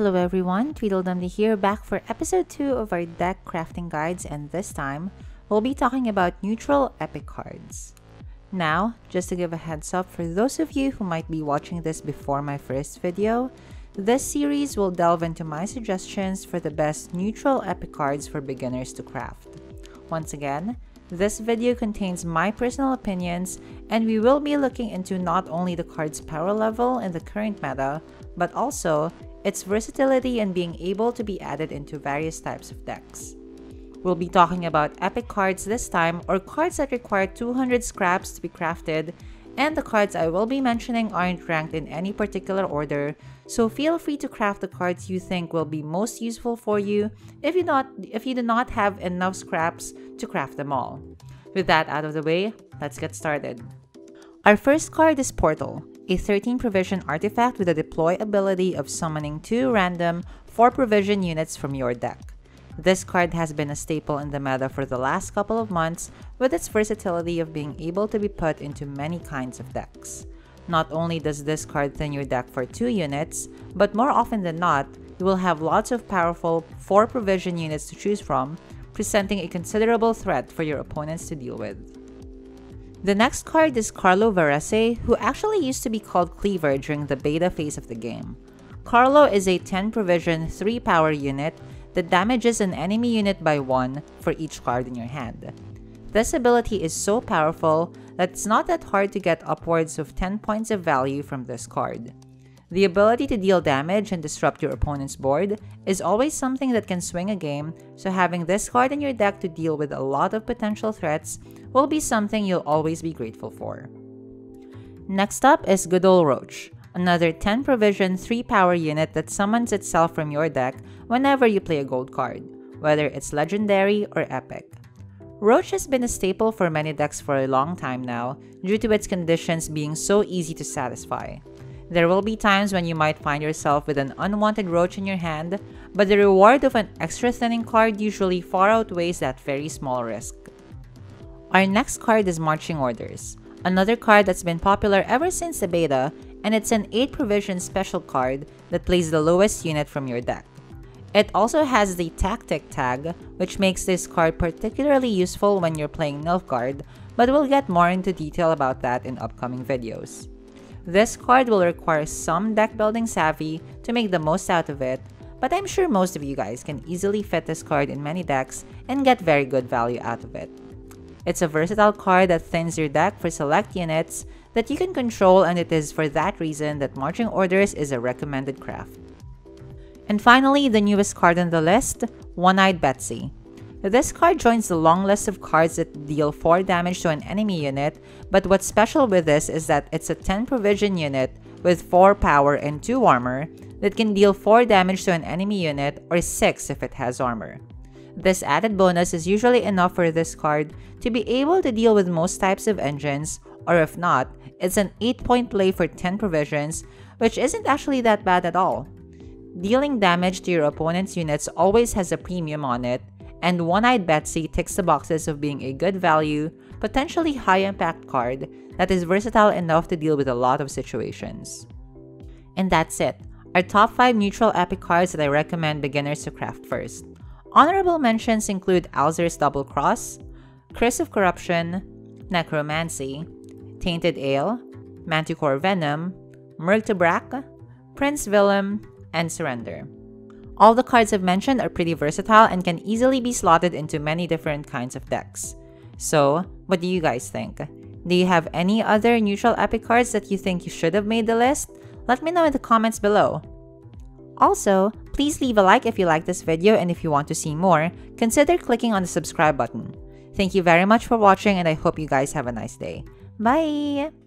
Hello everyone, Tweedledumdy here, back for episode 2 of our deck crafting guides, and this time, we'll be talking about neutral epic cards. Now, just to give a heads up for those of you who might be watching this before my first video, this series will delve into my suggestions for the best neutral epic cards for beginners to craft. Once again, this video contains my personal opinions, and we will be looking into not only the card's power level in the current meta, but also its versatility and being able to be added into various types of decks. We'll be talking about epic cards this time, or cards that require 200 scraps to be crafted, and the cards I will be mentioning aren't ranked in any particular order, so feel free to craft the cards you think will be most useful for you if you do not have enough scraps to craft them all. With that out of the way, let's get started. Our first card is Portal, a 13 provision artifact with a deploy ability of summoning 2 random 4 provision units from your deck. This card has been a staple in the meta for the last couple of months with its versatility of being able to be put into many kinds of decks. Not only does this card thin your deck for 2 units, but more often than not, you will have lots of powerful 4 provision units to choose from, presenting a considerable threat for your opponents to deal with. The next card is Carlo Varese, who actually used to be called Cleaver during the beta phase of the game. Carlo is a 10 provision 3 power unit that damages an enemy unit by 1 for each card in your hand. This ability is so powerful that it's not that hard to get upwards of 10 points of value from this card. The ability to deal damage and disrupt your opponent's board is always something that can swing a game, so having this card in your deck to deal with a lot of potential threats will be something you'll always be grateful for. Next up is Good Ol' Roach, another 10 provision 3 power unit that summons itself from your deck whenever you play a gold card, whether it's legendary or epic. Roach has been a staple for many decks for a long time now due to its conditions being so easy to satisfy. There will be times when you might find yourself with an unwanted Roach in your hand, but the reward of an extra thinning card usually far outweighs that very small risk. Our next card is Marching Orders, another card that's been popular ever since the beta, and it's an 8 provision special card that plays the lowest unit from your deck. It also has the Tactic tag, which makes this card particularly useful when you're playing Nilfgaard, but we'll get more into detail about that in upcoming videos. This card will require some deck building savvy to make the most out of it, but I'm sure most of you guys can easily fit this card in many decks and get very good value out of it. It's a versatile card that thins your deck for select units that you can control, and it is for that reason that Marching Orders is a recommended craft. And finally, the newest card on the list, One-Eyed Betsy. This card joins the long list of cards that deal 4 damage to an enemy unit, but what's special with this is that it's a 10 provision unit with 4 power and 2 armor that can deal 4 damage to an enemy unit, or 6 if it has armor. This added bonus is usually enough for this card to be able to deal with most types of engines, or if not, it's an 8-point play for 10 provisions, which isn't actually that bad at all. Dealing damage to your opponent's units always has a premium on it, and One-Eyed Betsy ticks the boxes of being a good value, potentially high-impact card that is versatile enough to deal with a lot of situations. And that's it, our top 5 neutral epic cards that I recommend beginners to craft first. Honorable mentions include Alzur's Double Cross, Curse of Corruption, Necromancy, Tainted Ale, Manticore Venom, Murktebrak, Prince Willem, and Surrender. All the cards I've mentioned are pretty versatile and can easily be slotted into many different kinds of decks. So, what do you guys think? Do you have any other neutral epic cards that you think you should have made the list? Let me know in the comments below. Also, please leave a like if you like this video, and if you want to see more, consider clicking on the subscribe button. Thank you very much for watching, and I hope you guys have a nice day. Bye!